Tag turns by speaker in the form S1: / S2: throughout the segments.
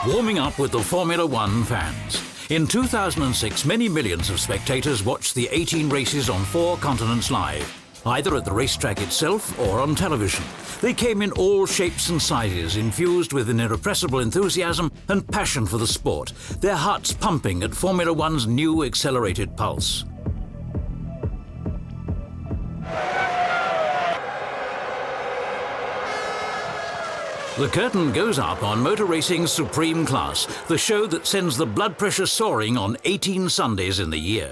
S1: Warming up with the Formula One fans. In 2006, many millions of spectators watched the 18 races on 4 continents live, either at the racetrack itself or on television. They came in all shapes and sizes, infused with an irrepressible enthusiasm and passion for the sport, their hearts pumping at Formula One's new accelerated pulse. The curtain goes up on motor racing's supreme class, the show that sends the blood pressure soaring on 18 Sundays in the year.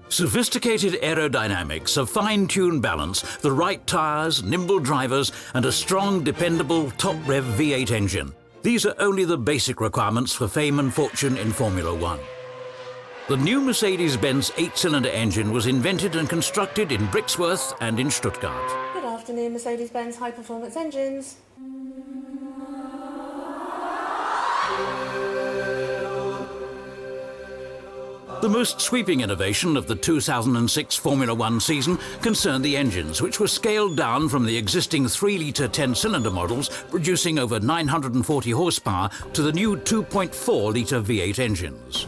S1: Sophisticated aerodynamics, a fine-tuned balance, the right tyres, nimble drivers, and a strong, dependable, top-rev V8 engine. These are only the basic requirements for fame and fortune in Formula One. The new Mercedes-Benz 8-cylinder engine was invented and constructed in Brixworth and in Stuttgart.
S2: Good afternoon, Mercedes-Benz high-performance engines.
S1: The most sweeping innovation of the 2006 Formula One season concerned the engines, which were scaled down from the existing 3-litre 10-cylinder models, producing over 940 horsepower, to the new 2.4-litre V8 engines.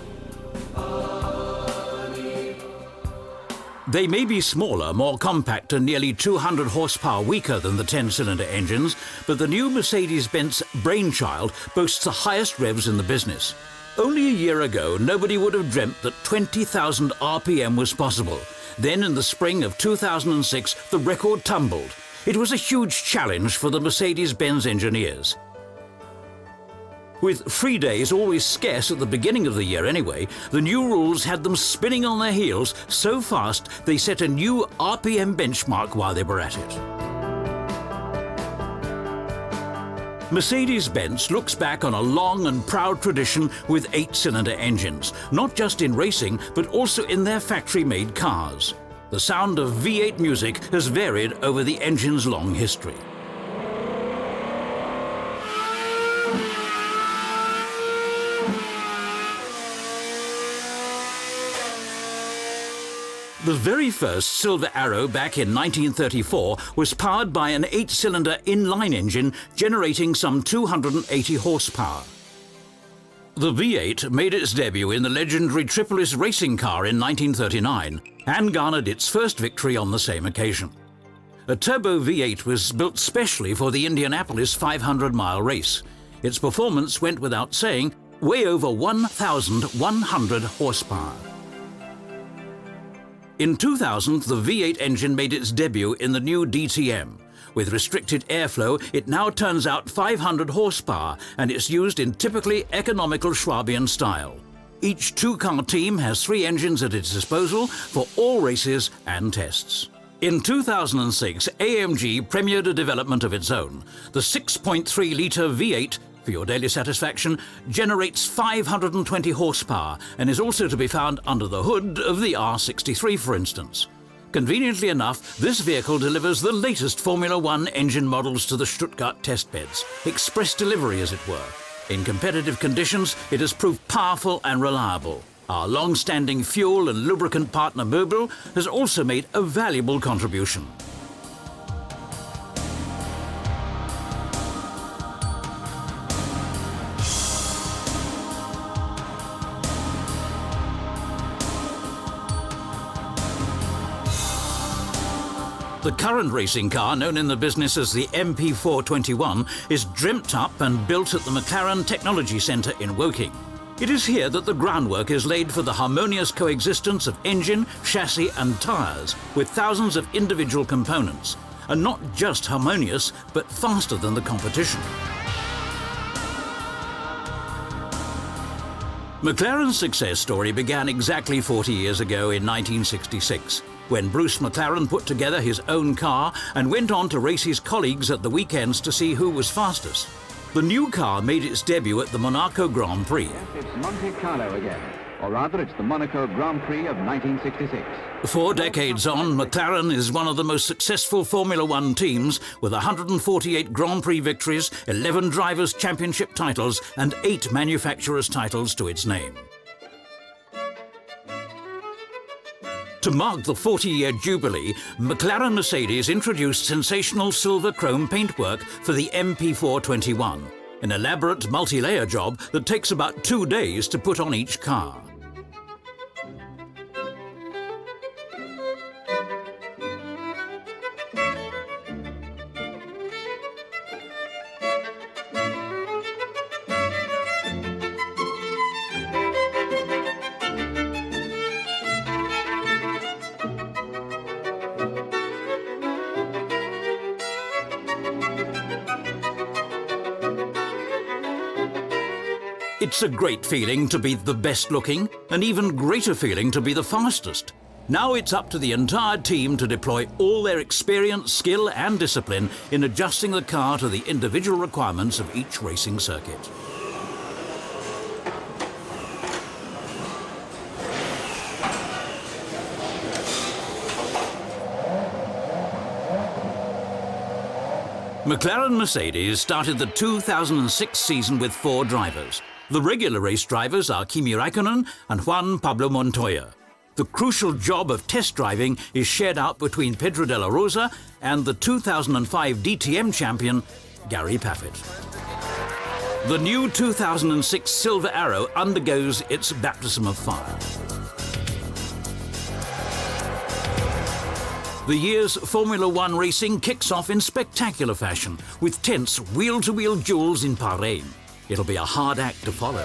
S1: They may be smaller, more compact and nearly 200 horsepower weaker than the 10-cylinder engines, but the new Mercedes-Benz brainchild boasts the highest revs in the business. Only a year ago, nobody would have dreamt that 20,000 RPM was possible. Then, in the spring of 2006, the record tumbled. It was a huge challenge for the Mercedes-Benz engineers. With free days always scarce at the beginning of the year anyway, the new rules had them spinning on their heels so fast they set a new RPM benchmark while they were at it. Mercedes-Benz looks back on a long and proud tradition with 8-cylinder engines, not just in racing, but also in their factory-made cars. The sound of V8 music has varied over the engine's long history. The very first Silver Arrow back in 1934 was powered by an 8-cylinder inline engine generating some 280 horsepower. The V8 made its debut in the legendary Tripolis racing car in 1939 and garnered its first victory on the same occasion. A turbo V8 was built specially for the Indianapolis 500-mile race. Its performance went without saying, way over 1,100 horsepower. In 2000, the V8 engine made its debut in the new DTM. With restricted airflow, it now turns out 500 horsepower, and it's used in typically economical Schwabian style. Each 2-car team has 3 engines at its disposal for all races and tests. In 2006, AMG premiered a development of its own. The 6.3-litre V8, for your daily satisfaction, generates 520 horsepower and is also to be found under the hood of the R63, for instance. Conveniently enough, this vehicle delivers the latest Formula One engine models to the Stuttgart testbeds, express delivery as it were. In competitive conditions, it has proved powerful and reliable. Our long-standing fuel and lubricant partner Mobil has also made a valuable contribution. The current racing car, known in the business as the MP421, is dreamt up and built at the McLaren Technology Centre in Woking. It is here that the groundwork is laid for the harmonious coexistence of engine, chassis and tyres, with thousands of individual components, and not just harmonious, but faster than the competition. McLaren's success story began exactly 40 years ago in 1966, when Bruce McLaren put together his own car and went on to race his colleagues at the weekends to see who was fastest. The new car made its debut at the Monaco Grand Prix.
S3: Yes, it's Monte Carlo again. Or rather, it's the Monaco Grand Prix of 1966.
S1: 4 decades on, McLaren is one of the most successful Formula One teams with 148 Grand Prix victories, 11 Drivers' Championship titles and 8 Manufacturers' titles to its name. To mark the 40-year jubilee, McLaren Mercedes introduced sensational silver chrome paintwork for the MP421, an elaborate multi-layer job that takes about 2 days to put on each car. It's a great feeling to be the best looking, an even greater feeling to be the fastest. Now it's up to the entire team to deploy all their experience, skill and discipline in adjusting the car to the individual requirements of each racing circuit. McLaren Mercedes started the 2006 season with 4 drivers. The regular race drivers are Kimi Räikkönen and Juan Pablo Montoya. The crucial job of test driving is shared out between Pedro de la Rosa and the 2005 DTM champion, Gary Paffett. The new 2006 Silver Arrow undergoes its baptism of fire. The year's Formula One racing kicks off in spectacular fashion, with tense wheel-to-wheel duels in Bahrain. It'll be a hard act to follow.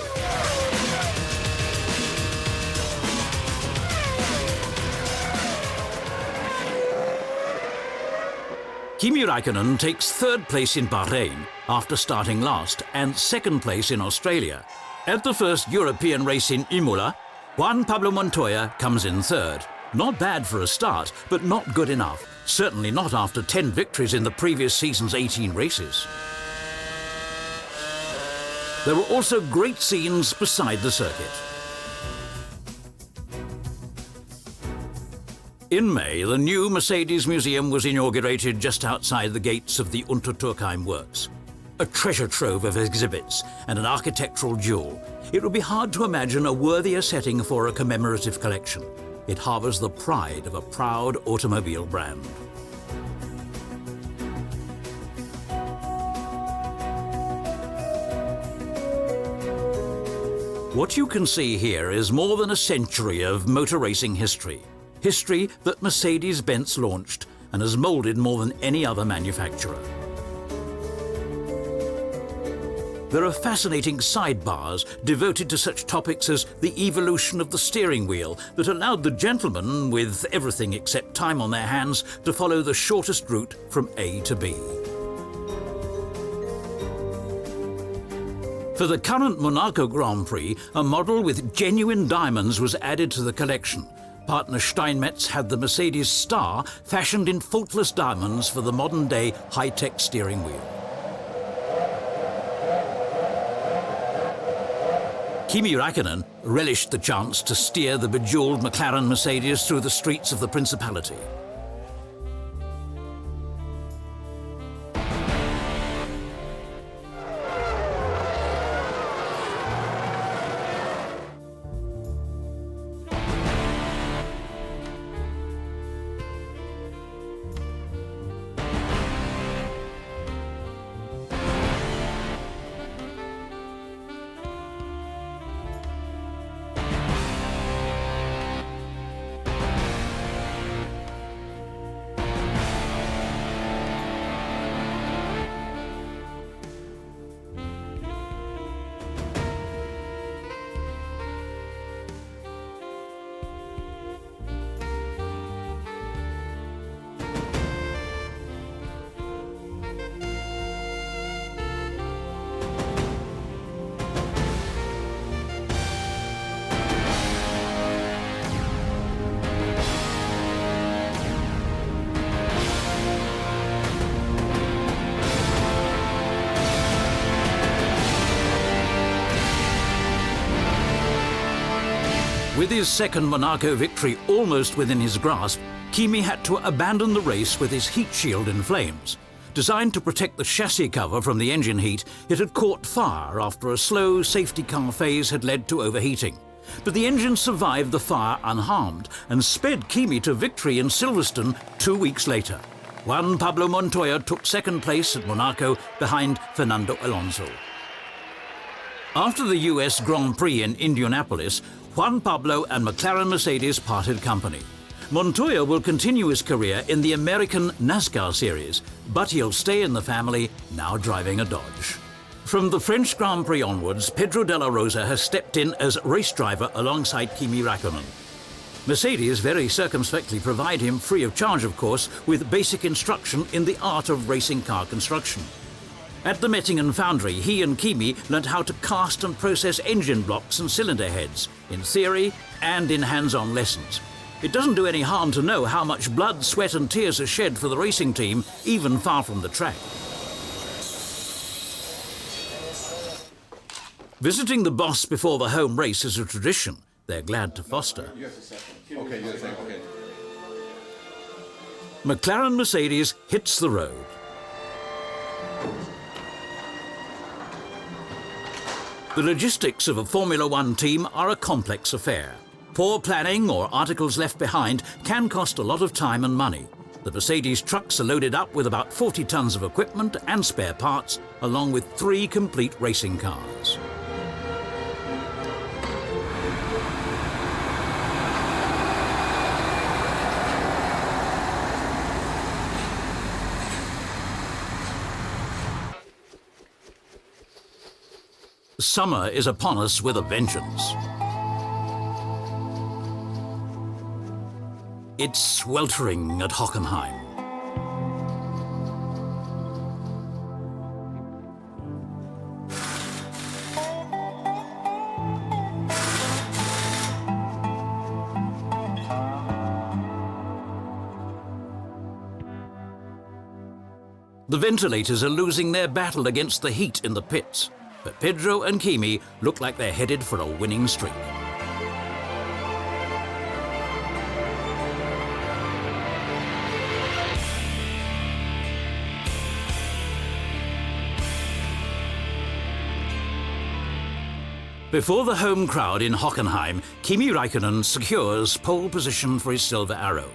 S1: Kimi Räikkönen takes 3rd place in Bahrain after starting last and 2nd place in Australia. At the first European race in Imola, Juan Pablo Montoya comes in 3rd. Not bad for a start, but not good enough. Certainly not after 10 victories in the previous season's 18 races. There were also great scenes beside the circuit. In May, the new Mercedes Museum was inaugurated just outside the gates of the Untertürkheim works. A treasure trove of exhibits and an architectural jewel. It would be hard to imagine a worthier setting for a commemorative collection. It harbours the pride of a proud automobile brand. What you can see here is more than a century of motor racing history. History that Mercedes-Benz launched and has moulded more than any other manufacturer. There are fascinating sidebars devoted to such topics as the evolution of the steering wheel that allowed the gentlemen, with everything except time on their hands, to follow the shortest route from A to B. For the current Monaco Grand Prix, a model with genuine diamonds was added to the collection. Partner Steinmetz had the Mercedes Star fashioned in faultless diamonds for the modern-day high-tech steering wheel. Kimi Räikkönen relished the chance to steer the bejeweled McLaren Mercedes through the streets of the Principality. With his second Monaco victory almost within his grasp, Kimi had to abandon the race with his heat shield in flames. Designed to protect the chassis cover from the engine heat, it had caught fire after a slow safety car phase had led to overheating. But the engine survived the fire unharmed and sped Kimi to victory in Silverstone 2 weeks later. Juan Pablo Montoya took second place at Monaco behind Fernando Alonso. After the US Grand Prix in Indianapolis, Juan Pablo and McLaren Mercedes parted company. Montoya will continue his career in the American NASCAR series, but he'll stay in the family, now driving a Dodge. From the French Grand Prix onwards, Pedro de la Rosa has stepped in as race driver alongside Kimi Räikkönen. Mercedes very circumspectly provide him, free of charge of course, with basic instruction in the art of racing car construction. At the Mettingen foundry, he and Kimi learnt how to cast and process engine blocks and cylinder heads, in theory and in hands-on lessons. It doesn't do any harm to know how much blood, sweat and tears are shed for the racing team, even far from the track. Visiting the boss before the home race is a tradition they're glad to foster. McLaren Mercedes hits the road. The logistics of a Formula One team are a complex affair. Poor planning or articles left behind can cost a lot of time and money. The Mercedes trucks are loaded up with about 40 tons of equipment and spare parts, along with 3 complete racing cars. Summer is upon us with a vengeance. It's sweltering at Hockenheim. The ventilators are losing their battle against the heat in the pits, but Pedro and Kimi look like they're headed for a winning streak. Before the home crowd in Hockenheim, Kimi Räikkönen secures pole position for his Silver Arrow.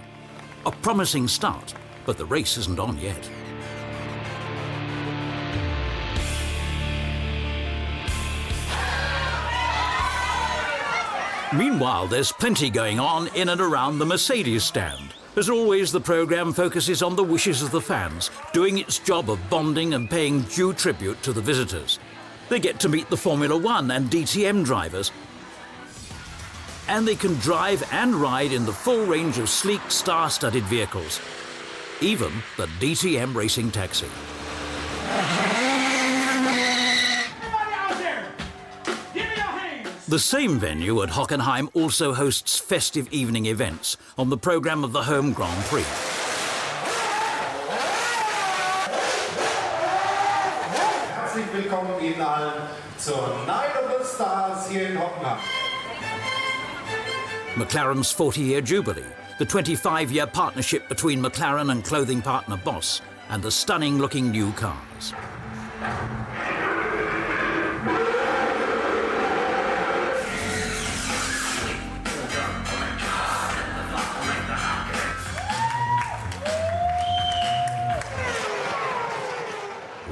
S1: A promising start, but the race isn't on yet. Meanwhile, there's plenty going on in and around the Mercedes stand. As always, the programme focuses on the wishes of the fans, doing its job of bonding and paying due tribute to the visitors. They get to meet the Formula One and DTM drivers, and they can drive and ride in the full range of sleek, star-studded vehicles, even the DTM racing taxi. The same venue at Hockenheim also hosts festive evening events on the programme of the home Grand Prix.
S4: Herzlich willkommen Ihnen allen zur Night of the Stars hier in Hockenheim.
S1: McLaren's 40-year jubilee, the 25-year partnership between McLaren and clothing partner Boss, and the stunning-looking new cars.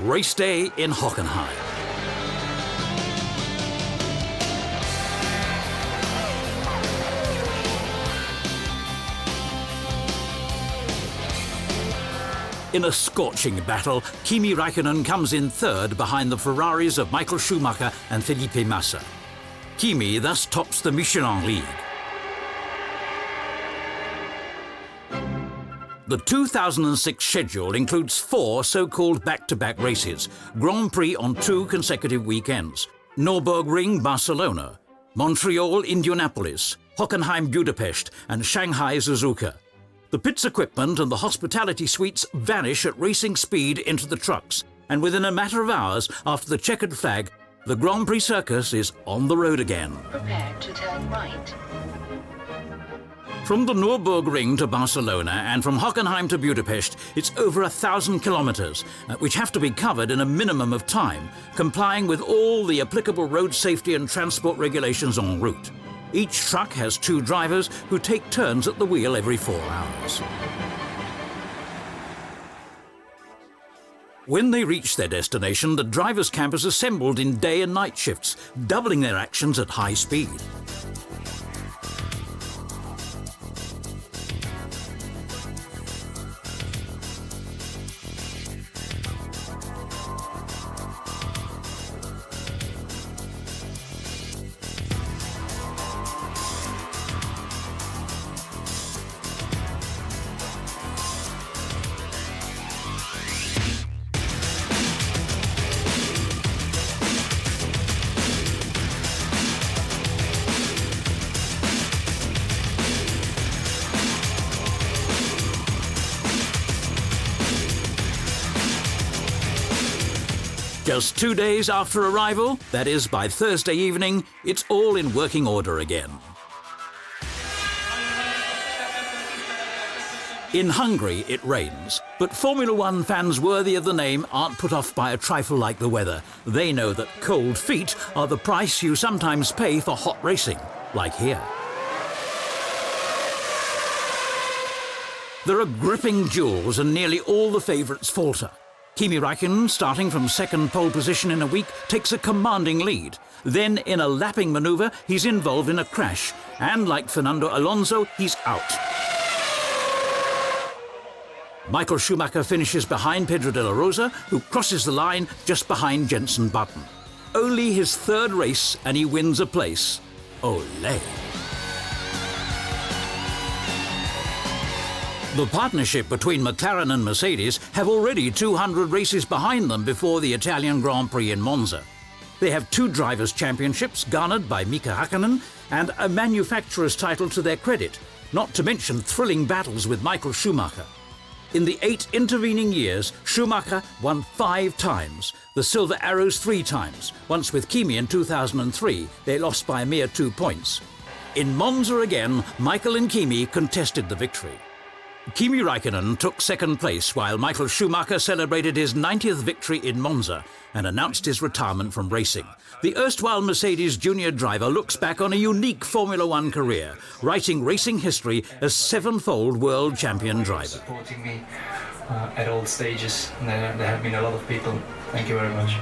S1: Race day in Hockenheim. In a scorching battle, Kimi Räikkönen comes in third behind the Ferraris of Michael Schumacher and Felipe Massa. Kimi thus tops the Michelin League. The 2006 schedule includes 4 so-called back-to-back races, Grand Prix on 2 consecutive weekends, Nürburgring, Barcelona, Montreal, Indianapolis, Hockenheim, Budapest, and Shanghai, Suzuka. The pits equipment and the hospitality suites vanish at racing speed into the trucks, and within a matter of hours after the checkered flag, The Grand Prix circus is on the road again.
S5: Prepare to turn right.
S1: From the Nürburgring to Barcelona and from Hockenheim to Budapest, it's over 1,000 kilometers, which have to be covered in a minimum of time, complying with all the applicable road safety and transport regulations en route. Each truck has 2 drivers who take turns at the wheel every 4 hours. When they reach their destination, the drivers' camp is assembled in day and night shifts, doubling their actions at high speed. Just 2 days after arrival, that is by Thursday evening, it's all in working order again. In Hungary, it rains, but Formula One fans worthy of the name aren't put off by a trifle like the weather. They know that cold feet are the price you sometimes pay for hot racing, like here. There are gripping duels and nearly all the favourites falter. Kimi Räikkönen, starting from second pole position in a week, takes a commanding lead. Then, in a lapping manoeuvre, he's involved in a crash. And like Fernando Alonso, he's out. Michael Schumacher finishes behind Pedro de la Rosa, who crosses the line just behind Jenson Button. Only his 3rd race and he wins a place. Olé! The partnership between McLaren and Mercedes have already 200 races behind them before the Italian Grand Prix in Monza. They have 2 drivers' championships garnered by Mika Hakkinen and a manufacturer's title to their credit, not to mention thrilling battles with Michael Schumacher. In the 8 intervening years, Schumacher won 5 times, the Silver Arrows 3 times, once with Kimi in 2003. They lost by a mere 2 points. In Monza again, Michael and Kimi contested the victory. Kimi Räikkönen took second place while Michael Schumacher celebrated his 90th victory in Monza and announced his retirement from racing. The erstwhile Mercedes junior driver looks back on a unique Formula One career, writing racing history as 7-fold world champion driver.
S6: Supporting me at all stages. There have been a lot of people. Thank you very much.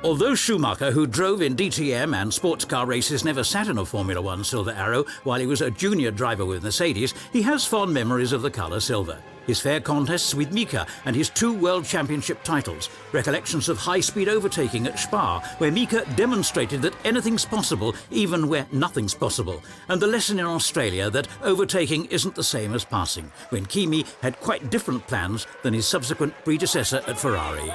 S1: Although Schumacher, who drove in DTM and sports car races, never sat in a Formula One Silver Arrow while he was a junior driver with Mercedes, he has fond memories of the colour silver. His fair contests with Mika and his 2 World Championship titles, recollections of high-speed overtaking at Spa, where Mika demonstrated that anything's possible even where nothing's possible, and the lesson in Australia that overtaking isn't the same as passing, when Kimi had quite different plans than his subsequent predecessor at Ferrari.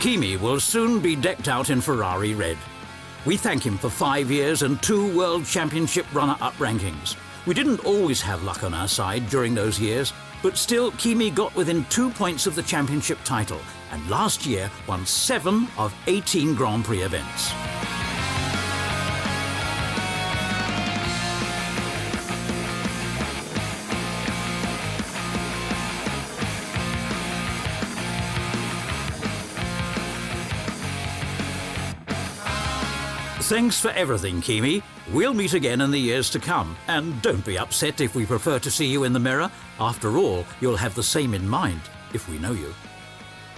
S1: Kimi will soon be decked out in Ferrari red. We thank him for 5 years and 2 World Championship runner-up rankings. We didn't always have luck on our side during those years, but still Kimi got within 2 points of the championship title and last year won 7 of 18 Grand Prix events. Thanks for everything, Kimi. We'll meet again in the years to come. And don't be upset if we prefer to see you in the mirror. After all, you'll have the same in mind, if we know you.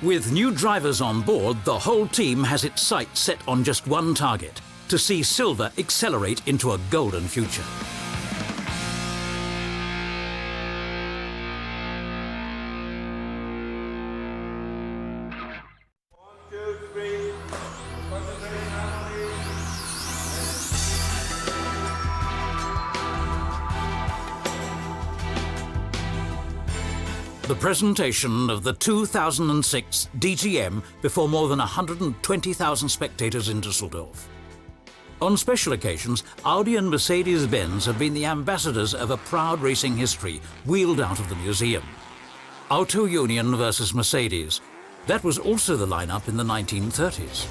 S1: With new drivers on board, the whole team has its sights set on just one target: to see silver accelerate into a golden future. The presentation of the 2006 DTM before more than 120,000 spectators in Düsseldorf. On special occasions, Audi and Mercedes-Benz have been the ambassadors of a proud racing history wheeled out of the museum. Auto Union versus Mercedes. That was also the lineup in the 1930s.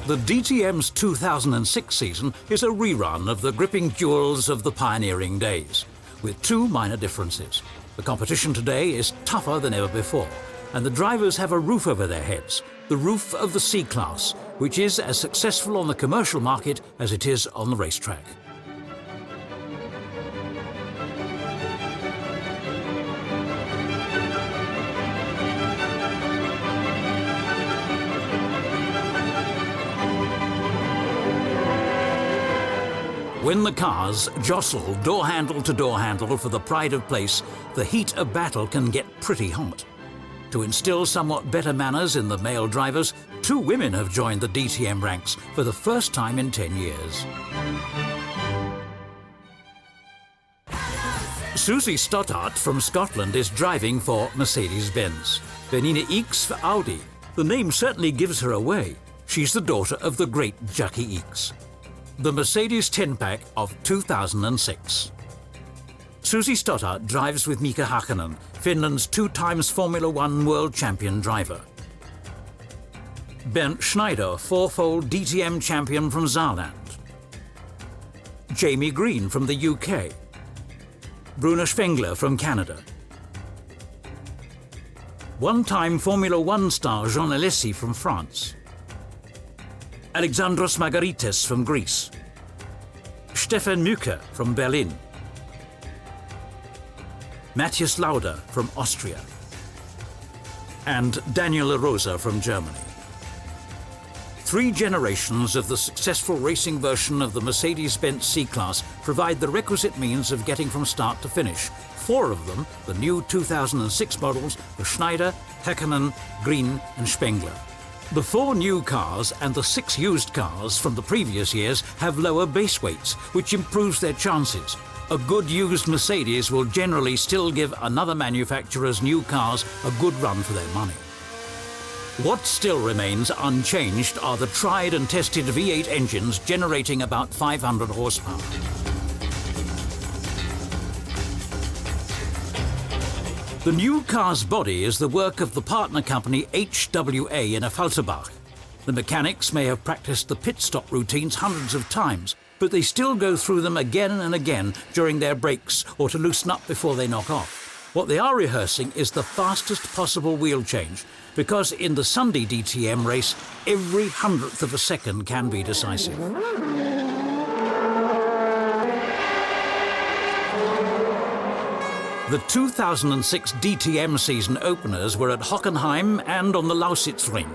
S1: The DTM's 2006 season is a rerun of the gripping duels of the pioneering days, with two minor differences. The competition today is tougher than ever before, and the drivers have a roof over their heads, the roof of the C-Class, which is as successful on the commercial market as it is on the racetrack. When the cars jostle door handle to door handle for the pride of place, the heat of battle can get pretty hot. To instill somewhat better manners in the male drivers, two women have joined the DTM ranks for the first time in 10 years. Susie Stoddart from Scotland is driving for Mercedes-Benz. Bernina Ickx for Audi. The name certainly gives her away. She's the daughter of the great Jackie Ickx. The Mercedes 10-pack of 2006. Susie Stoddart drives with Mika Hakkinen, Finland's 2-time Formula One world champion driver. Bernd Schneider, 4-fold DTM champion from Saarland. Jamie Green from the UK. Bruno Spengler from Canada. One-time Formula One star Jean Alesi from France. Alexandros Margaritis from Greece. Stefan Mücker from Berlin. Matthias Lauda from Austria. And Daniel La Rosa from Germany. 3 generations of the successful racing version of the Mercedes-Benz C-Class provide the requisite means of getting from start to finish. 4 of them, the new 2006 models, were Schneider, Hakkinen, Green and Spengler. The 4 new cars and the 6 used cars from the previous years have lower base weights, which improves their chances. A good used Mercedes will generally still give another manufacturer's new cars a good run for their money. What still remains unchanged are the tried and tested V8 engines generating about 500 horsepower. The new car's body is the work of the partner company HWA in Affalterbach. The mechanics may have practiced the pit stop routines hundreds of times, but they still go through them again and again during their breaks or to loosen up before they knock off. What they are rehearsing is the fastest possible wheel change, because in the Sunday DTM race, every 100th of a second can be decisive. The 2006 DTM season openers were at Hockenheim and on the Lausitzring.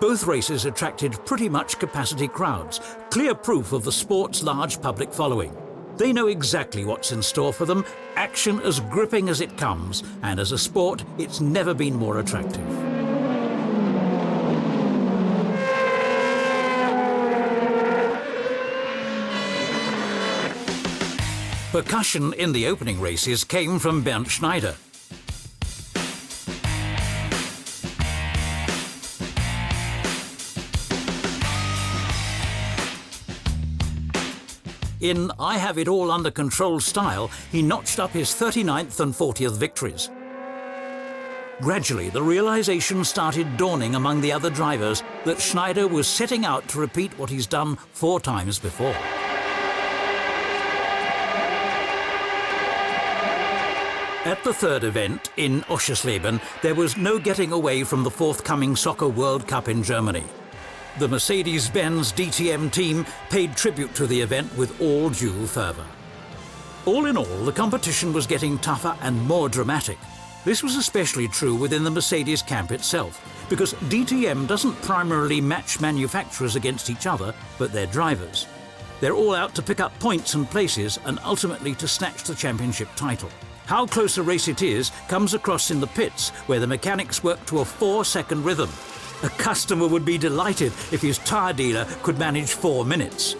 S1: Both races attracted pretty much capacity crowds, clear proof of the sport's large public following. They know exactly what's in store for them, action as gripping as it comes, and as a sport, it's never been more attractive. Percussion in the opening races came from Bernd Schneider. In I Have It All Under Control style, he notched up his 39th and 40th victories. Gradually, the realization started dawning among the other drivers that Schneider was setting out to repeat what he's done 4 times before. At the third event, in Oschersleben, there was no getting away from the forthcoming Soccer World Cup in Germany. The Mercedes-Benz DTM team paid tribute to the event with all due fervour. All in all, the competition was getting tougher and more dramatic. This was especially true within the Mercedes camp itself, because DTM doesn't primarily match manufacturers against each other, but their drivers. They're all out to pick up points and places and ultimately to snatch the championship title. How close a race it is comes across in the pits, where the mechanics work to a 4-second rhythm. A customer would be delighted if his tyre dealer could manage 4 minutes.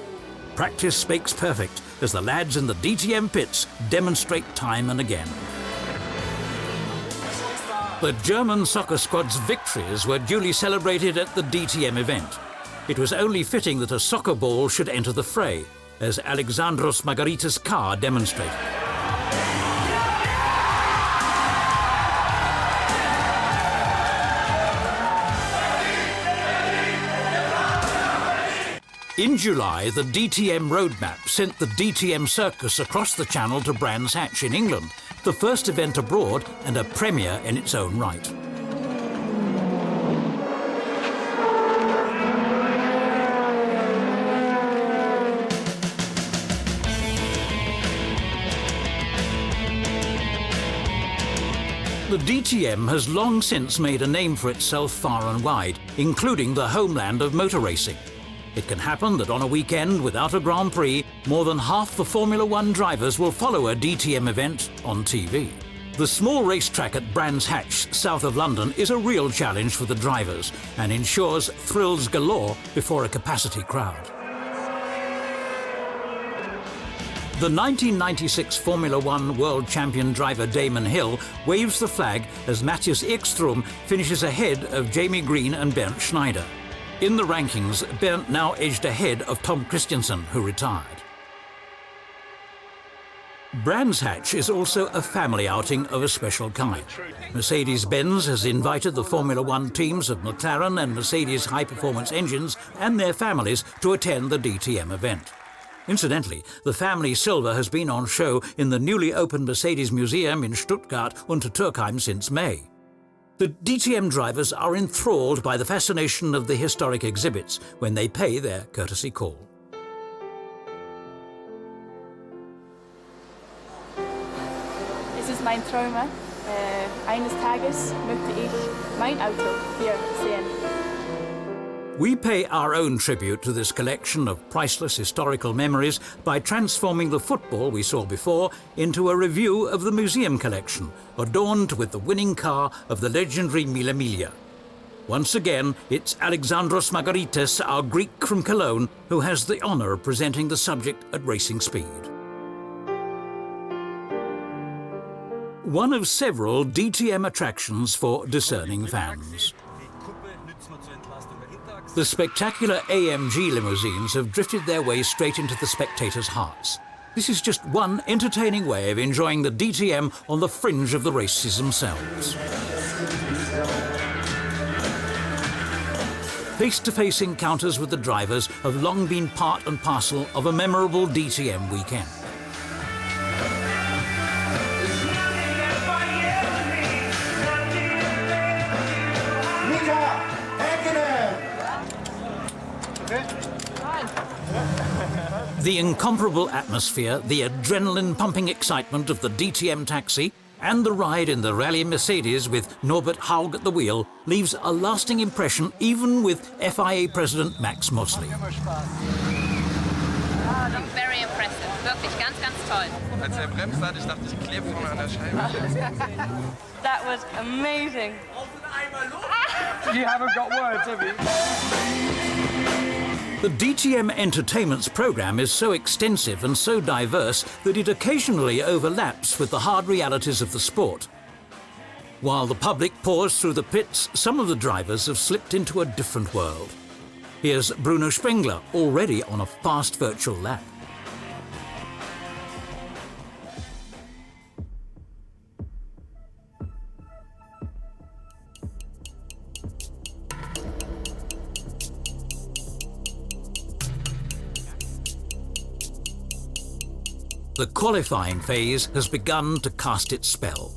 S1: practice makes perfect as the lads in the DTM pits demonstrate time and again. The German soccer squad's victories were duly celebrated at the DTM event. It was only fitting that a soccer ball should enter the fray, as Alexandros Margaritis' car demonstrated. In July, the DTM roadmap sent the DTM circus across the Channel to Brands Hatch in England, the first event abroad and a premiere in its own right. The DTM has long since made a name for itself far and wide, including the homeland of motor racing. It can happen that on a weekend without a Grand Prix, more than half the Formula One drivers will follow a DTM event on TV. The small racetrack at Brands Hatch, south of London, is a real challenge for the drivers and ensures thrills galore before a capacity crowd. The 1996 Formula One World Champion driver Damon Hill waves the flag as Matthias Ekstrom finishes ahead of Jamie Green and Bernd Schneider. In the rankings, Bernd now edged ahead of Tom Christensen, who retired. Brands Hatch is also a family outing of a special kind. Mercedes-Benz has invited the Formula One teams of McLaren and Mercedes high-performance engines and their families to attend the DTM event. Incidentally, the family silver has been on show in the newly opened Mercedes Museum in Stuttgart Untertürkheim since May. The DTM drivers are enthralled by the fascination of the historic exhibits when they pay their courtesy call.
S7: Es ist mein Traum. Eines Tages möchte ich mein Auto hier sehen.
S1: We pay our own tribute to this collection of priceless historical memories by transforming the football we saw before into a review of the museum collection, adorned with the winning car of the legendary Mille Miglia. Once again, it's Alexandros Margaritis, our Greek from Cologne, who has the honour of presenting the subject at racing speed. One of several DTM attractions for discerning fans. The spectacular AMG limousines have drifted their way straight into the spectators' hearts. This is just one entertaining way of enjoying the DTM on the fringe of the races themselves. Face-to-face encounters with the drivers have long been part and parcel of a memorable DTM weekend. The incomparable atmosphere, the adrenaline-pumping excitement of the DTM taxi, and the ride in the Rally Mercedes with Norbert Haug at the wheel leaves a lasting impression even with FIA President Max Mosley.
S8: Very impressive. Wirklich ganz, ganz toll.
S9: Als bremst hat, ich dachte, ich klebe vorne an der Scheibe.
S7: That was amazing.
S9: You haven't got words, have you?
S1: The DTM Entertainment's programme is so extensive and so diverse that it occasionally overlaps with the hard realities of the sport. While the public pours through the pits, some of the drivers have slipped into a different world. Here's Bruno Spengler, already on a fast virtual lap. The qualifying phase has begun to cast its spell.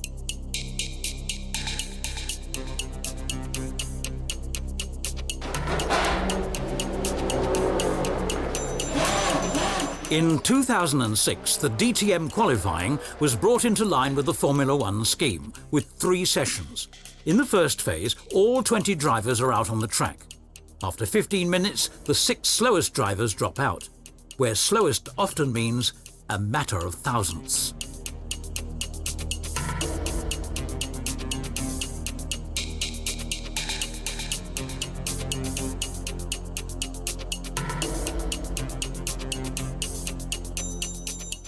S1: In 2006, the DTM qualifying was brought into line with the Formula One scheme, with 3 sessions. In the first phase, all 20 drivers are out on the track. After 15 minutes, the 6 slowest drivers drop out, where slowest often means a matter of thousandths.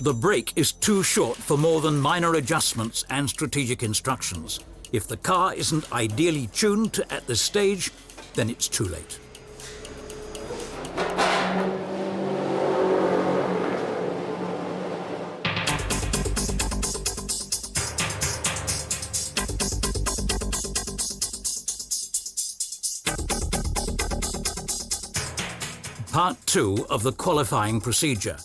S1: The brake is too short for more than minor adjustments and strategic instructions. If the car isn't ideally tuned at this stage, then it's too late. Part 2 of the qualifying procedure.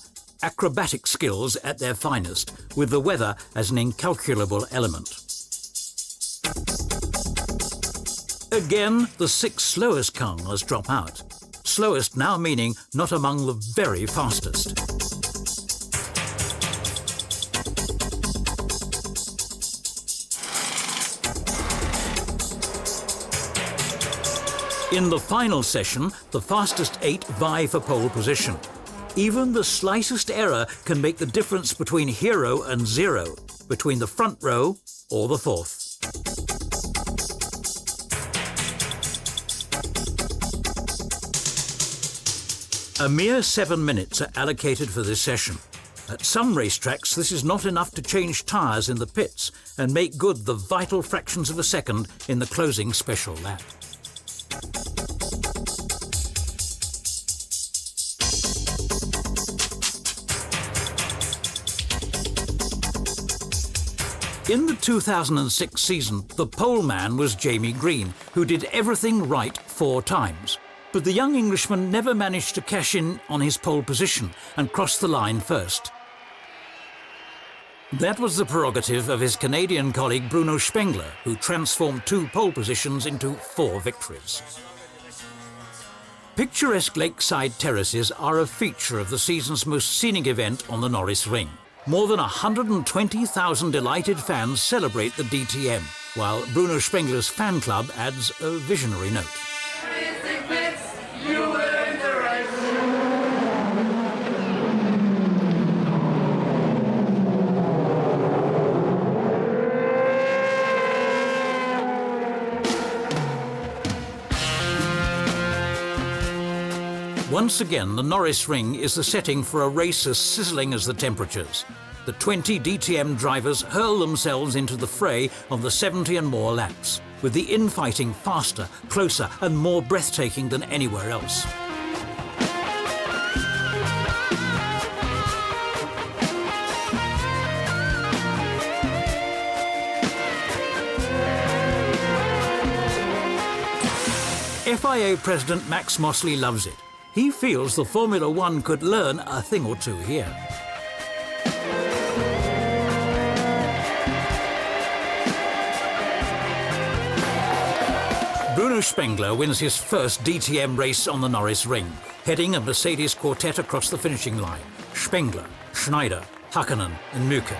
S1: Acrobatic skills at their finest, with the weather as an incalculable element. Again, the 6 slowest cars drop out. Slowest now meaning not among the very fastest. In the final session, the fastest 8 vie for pole position. Even the slightest error can make the difference between hero and zero, between the front row or the fourth. A mere 7 minutes are allocated for this session. At some racetracks, this is not enough to change tyres in the pits and make good the vital fractions of a second in the closing special lap. In the 2006 season, the pole man was Jamie Green, who did everything right 4 times. But the young Englishman never managed to cash in on his pole position and cross the line first. That was the prerogative of his Canadian colleague Bruno Spengler, who transformed 2 pole positions into 4 victories. Picturesque lakeside terraces are a feature of the season's most scenic event on the Norris Ring. More than 120,000 delighted fans celebrate the DTM, while Bruno Spengler's fan club adds a visionary note. Once again, the Norris Ring is the setting for a race as sizzling as the temperatures. The 20 DTM drivers hurl themselves into the fray on the 70 and more laps, with the infighting faster, closer and more breathtaking than anywhere else. FIA President Max Mosley loves it. He feels the Formula One could learn a thing or two here. Bruno Spengler wins his first DTM race on the Norris Ring, heading a Mercedes quartet across the finishing line. Spengler, Schneider, Hockenheim and Müke.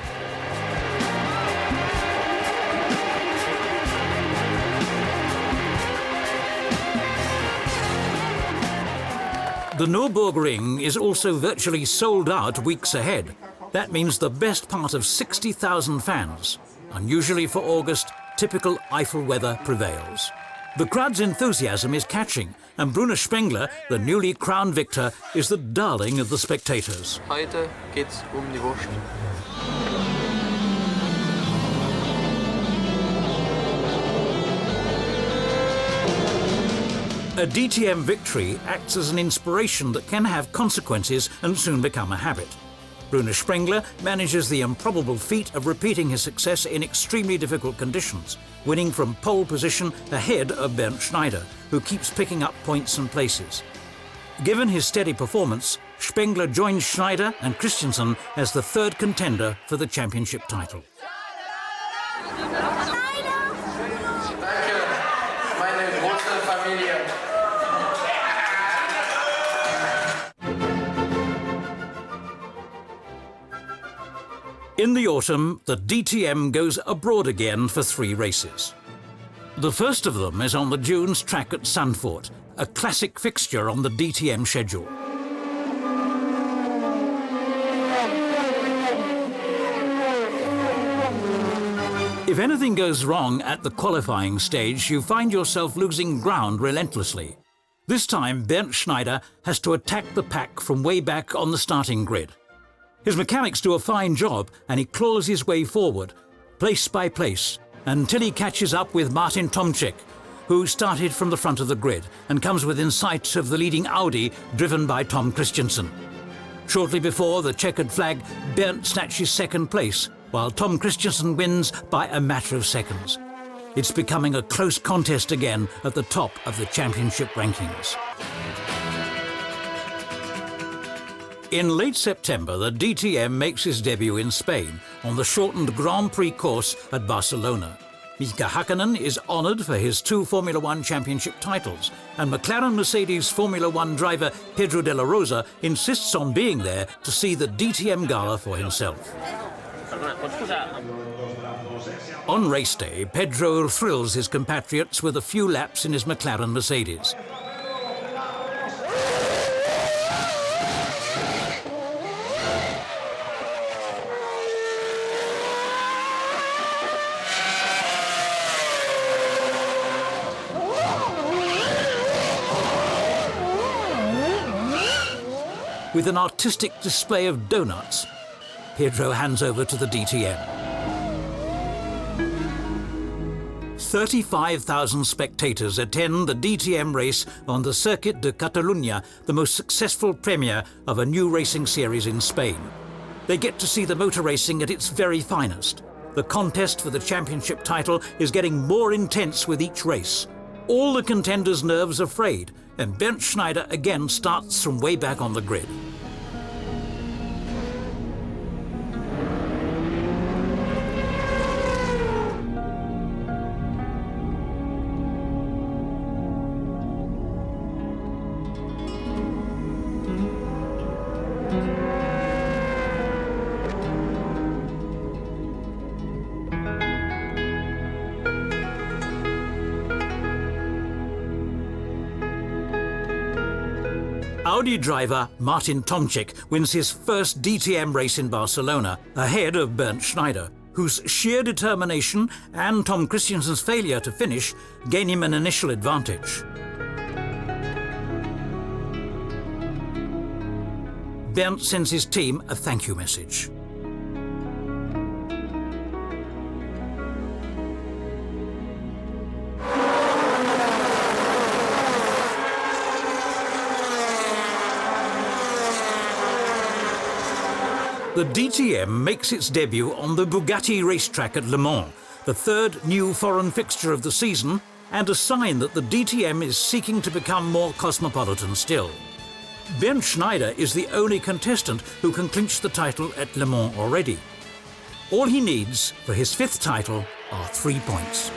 S1: The Nürburgring is also virtually sold out weeks ahead. That means the best part of 60,000 fans. Unusually for August, typical Eifel weather prevails. The crowd's enthusiasm is catching, and Bruno Spengler, the newly crowned victor, is the darling of the spectators.
S9: Heute geht's die Wurst.
S1: A DTM victory acts as an inspiration that can have consequences and soon become a habit. Bruno Spengler manages the improbable feat of repeating his success in extremely difficult conditions, winning from pole position ahead of Bernd Schneider, who keeps picking up points and places. Given his steady performance, Spengler joins Schneider and Christensen as the 3rd contender for the championship title. In the autumn, the DTM goes abroad again for 3 races. The first of them is on the Dunes track at Zandvoort, a classic fixture on the DTM schedule. If anything goes wrong at the qualifying stage, you find yourself losing ground relentlessly. This time, Bernd Schneider has to attack the pack from way back on the starting grid. His mechanics do a fine job and he claws his way forward, place by place, until he catches up with Martin Tomczyk, who started from the front of the grid and comes within sight of the leading Audi driven by Tom Christensen. Shortly before the checkered flag, Bernd snatches second place, while Tom Christensen wins by a matter of seconds. It's becoming a close contest again at the top of the championship rankings. In late September, the DTM makes his debut in Spain on the shortened Grand Prix course at Barcelona. Mika Hakkinen is honoured for his 2 Formula One championship titles, and McLaren Mercedes Formula One driver Pedro de la Rosa insists on being there to see the DTM gala for himself. On race day, Pedro thrills his compatriots with a few laps in his McLaren Mercedes. With an artistic display of donuts, Pedro hands over to the DTM. 35,000 spectators attend the DTM race on the Circuit de Catalunya, the most successful premiere of a new racing series in Spain. They get to see the motor racing at its very finest. The contest for the championship title is getting more intense with each race. All the contenders' nerves are frayed, and Bernd Schneider again starts from way back on the grid. Audi driver Martin Tomczyk wins his first DTM race in Barcelona, ahead of Bernd Schneider, whose sheer determination and Tom Christensen's failure to finish gain him an initial advantage. Bernd sends his team a thank you message. The DTM makes its debut on the Bugatti racetrack at Le Mans, the third new foreign fixture of the season, and a sign that the DTM is seeking to become more cosmopolitan still. Bernd Schneider is the only contestant who can clinch the title at Le Mans already. All he needs for his 5th title are 3 points.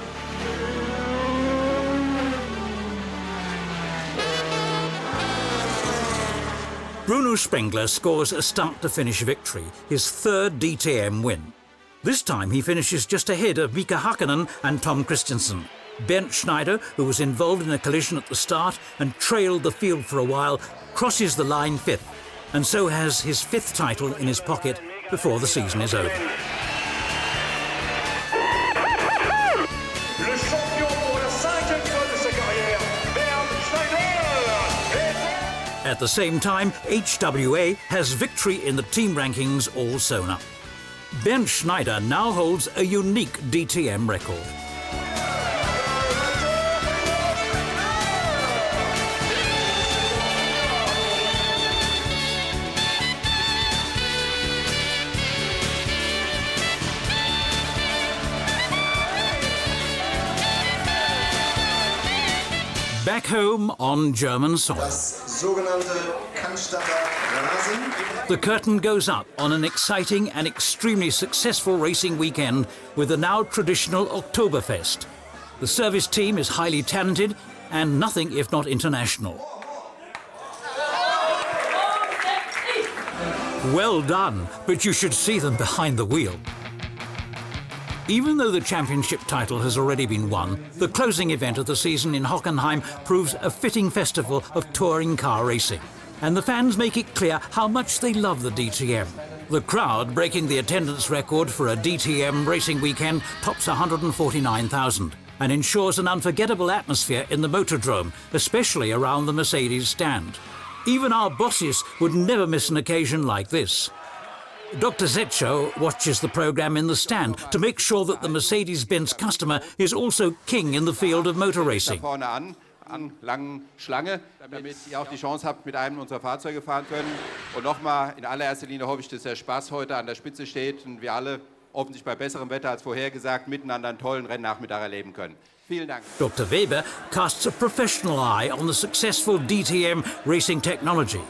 S1: Bruno Spengler scores a start-to-finish victory, his 3rd DTM win. This time he finishes just ahead of Mika Hakkinen and Tom Christensen. Bernd Schneider, who was involved in a collision at the start and trailed the field for a while, crosses the line 5th, and so has his 5th title in his pocket before the season is over. At the same time, HWA has victory in the team rankings all sewn up. Bernd Schneider now holds a unique DTM record. Back home on German soil, the curtain goes up on an exciting and extremely successful racing weekend with the now traditional Oktoberfest. The service team is highly talented and nothing if not international. Well done, but you should see them behind the wheel. Even though the championship title has already been won, the closing event of the season in Hockenheim proves a fitting festival of touring car racing. And the fans make it clear how much they love the DTM. The crowd, breaking the attendance record for a DTM racing weekend, tops 149,000 and ensures an unforgettable atmosphere in the Motordrome, especially around the Mercedes stand. Even our bosses would never miss an occasion like this. Dr. Zetcho watches the programme in the stand to make sure that the Mercedes-Benz customer is also king in the field of motor racing.
S10: Vorne an langen Schlange, damit ihr auch die Chance habt, mit einem unserer Fahrzeuge fahren können. Und nochmal, in allererster Linie hoffe ich, dass der Spaß heute an der Spitze steht und wir alle hoffentlich bei besserem Wetter als vorhergesagt miteinander einen tollen Rennnachmittag erleben können. Vielen Dank.
S1: Dr. Weber casts a professional eye on the successful DTM racing technology.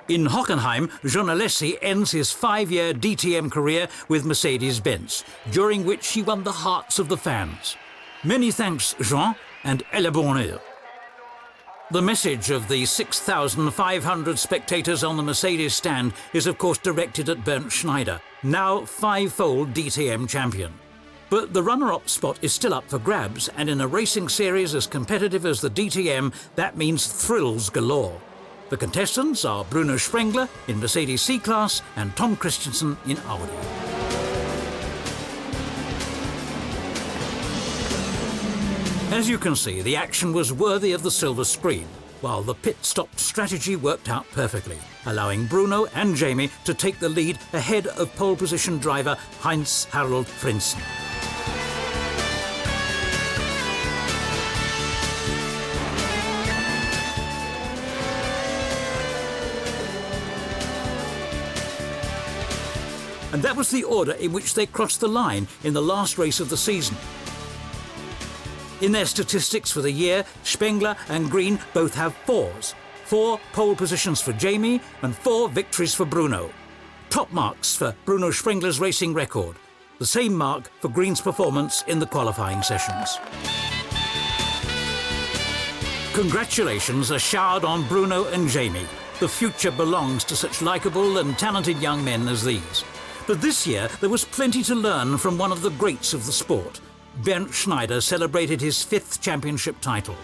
S1: In Hockenheim, Jean Alessi ends his 5-year DTM career with Mercedes-Benz, during which he won the hearts of the fans. Many thanks, Jean, and à la bonne heure. The message of the 6,500 spectators on the Mercedes stand is of course directed at Bernd Schneider, now 5-fold DTM champion. But the runner-up spot is still up for grabs, and in a racing series as competitive as the DTM, that means thrills galore. The contestants are Bruno Sprengler in Mercedes C-Class and Tom Christensen in Audi. As you can see, the action was worthy of the silver screen, while the pit stop strategy worked out perfectly, allowing Bruno and Jamie to take the lead ahead of pole position driver Heinz-Harald Frentzen. And that was the order in which they crossed the line in the last race of the season. In their statistics for the year, Spengler and Green both have 4s. 4 pole positions for Jamie and 4 victories for Bruno. Top marks for Bruno Sprengler's racing record. The same mark for Green's performance in the qualifying sessions. Congratulations are showered on Bruno and Jamie. The future belongs to such likeable and talented young men as these. But this year there was plenty to learn from one of the greats of the sport. Bernd Schneider celebrated his 5th championship title.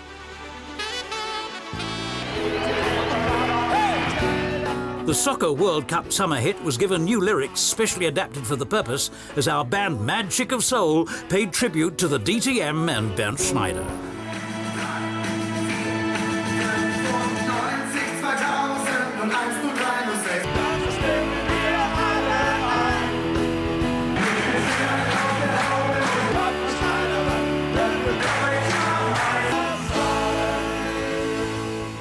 S1: The Soccer World Cup summer hit was given new lyrics specially adapted for the purpose as our band Mad Chick of Soul paid tribute to the DTM and Bernd Schneider.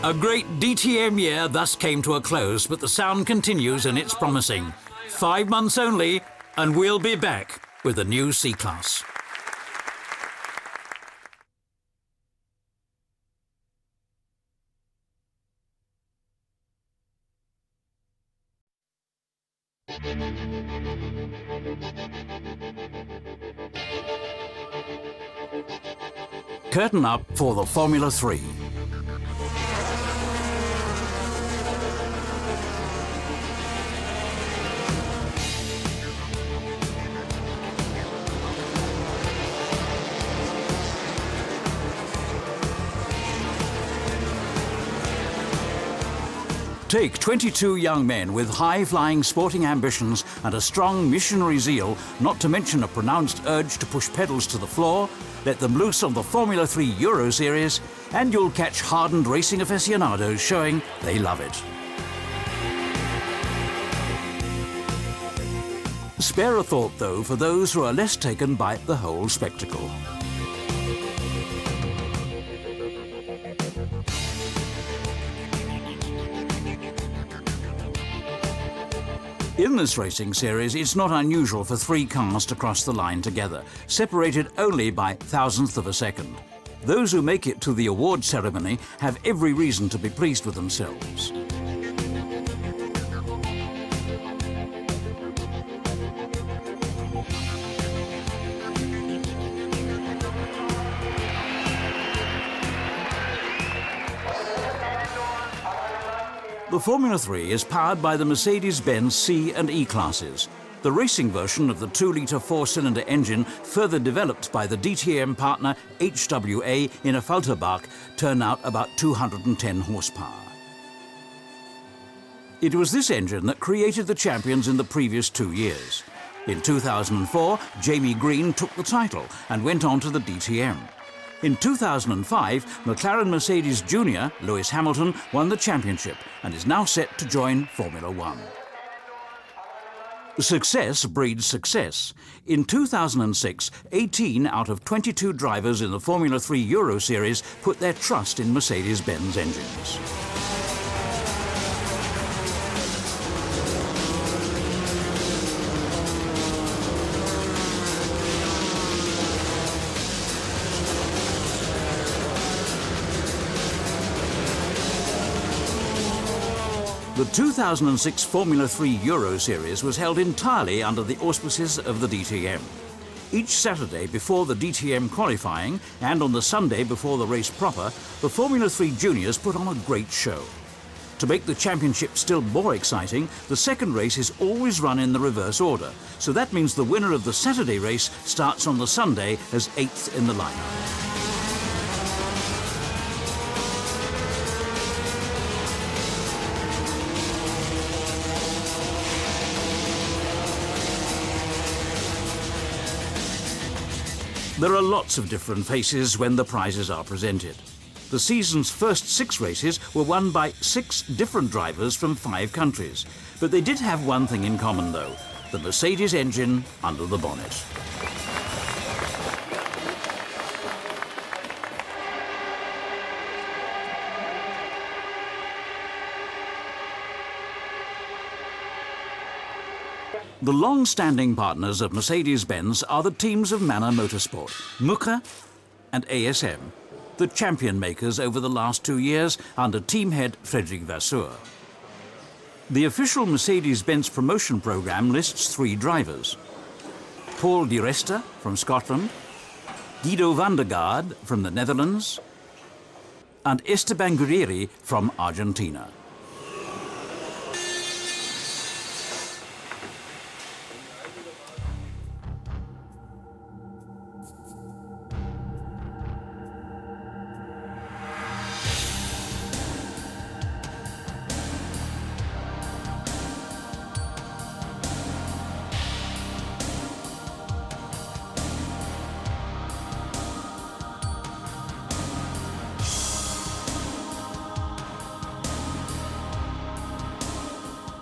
S1: A great DTM year thus came to a close, but the sound continues and it's promising. 5 months only, and we'll be back with a new C-Class. Curtain up for the Formula 3. Take 22 young men with high-flying sporting ambitions and a strong missionary zeal, not to mention a pronounced urge to push pedals to the floor, let them loose on the Formula 3 Euro Series, and you'll catch hardened racing aficionados showing they love it. Spare a thought, though, for those who are less taken by the whole spectacle. In this racing series, it's not unusual for 3 cars to cross the line together, separated only by thousandth of a second. Those who make it to the award ceremony have every reason to be pleased with themselves. The Formula 3 is powered by the Mercedes-Benz C and E classes, the racing version of the 2-litre 4-cylinder engine further developed by the DTM partner HWA in a Falterbach turned out about 210 horsepower. It was this engine that created the champions in the previous 2 years. In 2004, Jamie Green took the title and went on to the DTM. In 2005, McLaren Mercedes Jr. Lewis Hamilton won the championship and is now set to join Formula 1. Success breeds success. In 2006, 18 out of 22 drivers in the Formula 3 Euro Series put their trust in Mercedes-Benz engines. The 2006 Formula 3 Euro Series was held entirely under the auspices of the DTM. Each Saturday before the DTM qualifying and on the Sunday before the race proper, the Formula 3 juniors put on a great show. To make the championship still more exciting, the second race is always run in the reverse order, so that means the winner of the Saturday race starts on the Sunday as 8th in the lineup. There are lots of different faces when the prizes are presented. The season's first 6 races were won by 6 different drivers from 5 countries. But they did have one thing in common though, the Mercedes engine under the bonnet. The long-standing partners of Mercedes-Benz are the teams of Manor Motorsport, McLaren and ASM, the champion makers over the last 2 years under team head Frederik Vasseur. The official Mercedes-Benz promotion program lists 3 drivers: Paul Di Resta from Scotland, Guido van der Garde from the Netherlands, and Esteban Guerrieri from Argentina.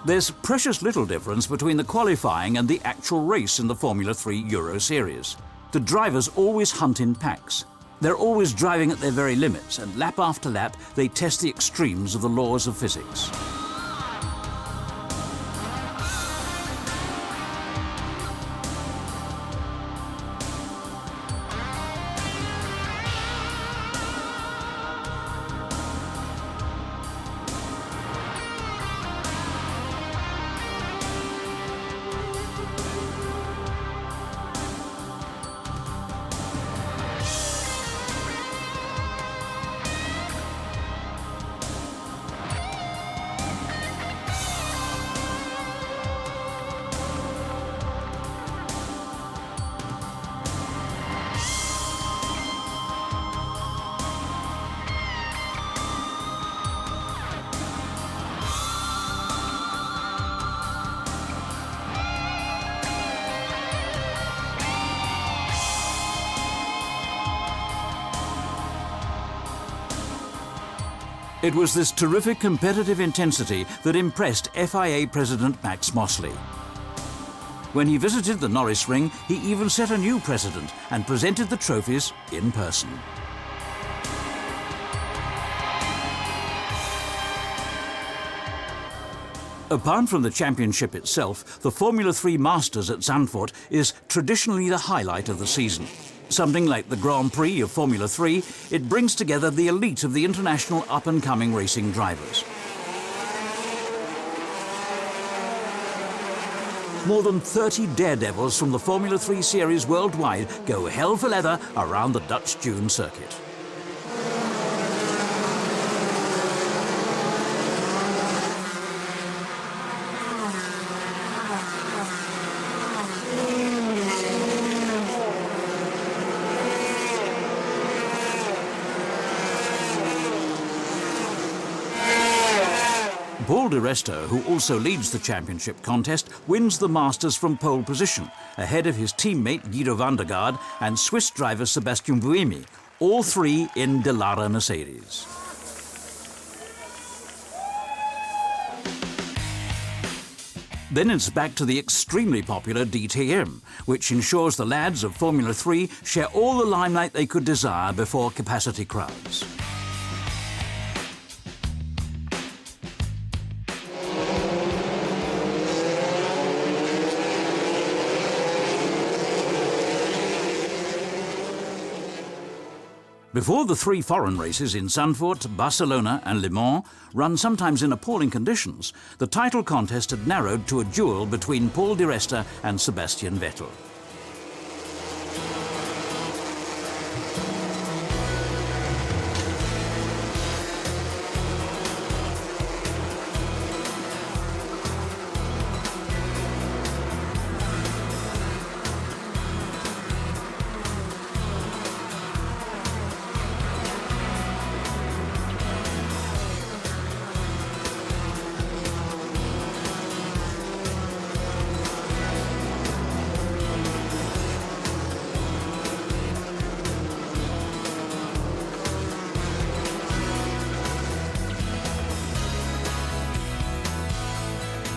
S1: There's precious little difference between the qualifying and the actual race in the Formula 3 Euro Series. The drivers always hunt in packs. They're always driving at their very limits, and lap after lap they test the extremes of the laws of physics. It was this terrific competitive intensity that impressed FIA President Max Mosley. When he visited the Norris Ring, he even set a new precedent and presented the trophies in person. Apart from the championship itself, the Formula 3 Masters at Zandvoort is traditionally the highlight of the season. Something like the Grand Prix of Formula 3, it brings together the elite of the international up-and-coming racing drivers. More than 30 daredevils from the Formula 3 series worldwide go hell for leather around the Dutch Dune circuit. Paul Di Resta, who also leads the championship contest, wins the Masters from pole position, ahead of his teammate Guido van der Garde and Swiss driver Sebastian Buemi, all 3 in Dallara Mercedes. Then it's back to the extremely popular DTM, which ensures the lads of Formula 3 share all the limelight they could desire before capacity crowds. Before the 3 foreign races in Zandvoort, Barcelona and Le Mans, run sometimes in appalling conditions, the title contest had narrowed to a duel between Paul di Resta and Sebastian Vettel.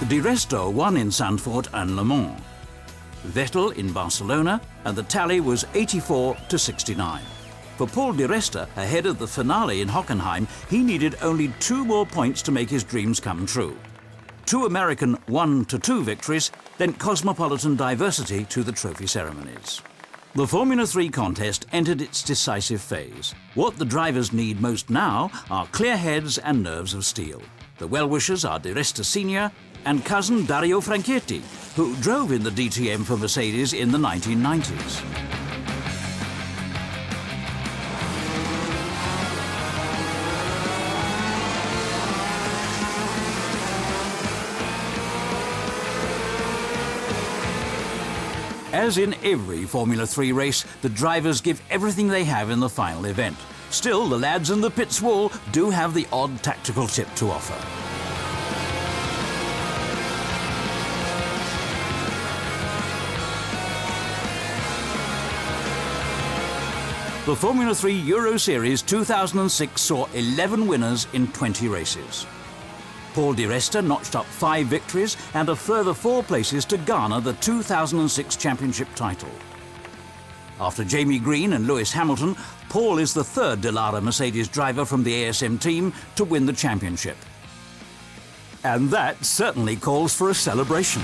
S1: Di Resta won in Zandvoort and Le Mans, Vettel in Barcelona, and the tally was 84-69. For Paul di Resta, ahead of the finale in Hockenheim, he needed only 2 more points to make his dreams come true. 2 American 1-2 victories lent cosmopolitan diversity to the trophy ceremonies. The Formula 3 contest entered its decisive phase. What the drivers need most now are clear heads and nerves of steel. The well-wishers are Di Resta Sr. and cousin Dario Franchitti, who drove in the DTM for Mercedes in the 1990s. As in every Formula 3 race, the drivers give everything they have in the final event. Still, the lads in the pit's wall do have the odd tactical tip to offer. The Formula 3 Euro Series 2006 saw 11 winners in 20 races. Paul di Resta notched up 5 victories and a further 4 places to garner the 2006 championship title. After Jamie Green and Lewis Hamilton, Paul is the 3rd Dallara Mercedes driver from the ASM team to win the championship. And that certainly calls for a celebration.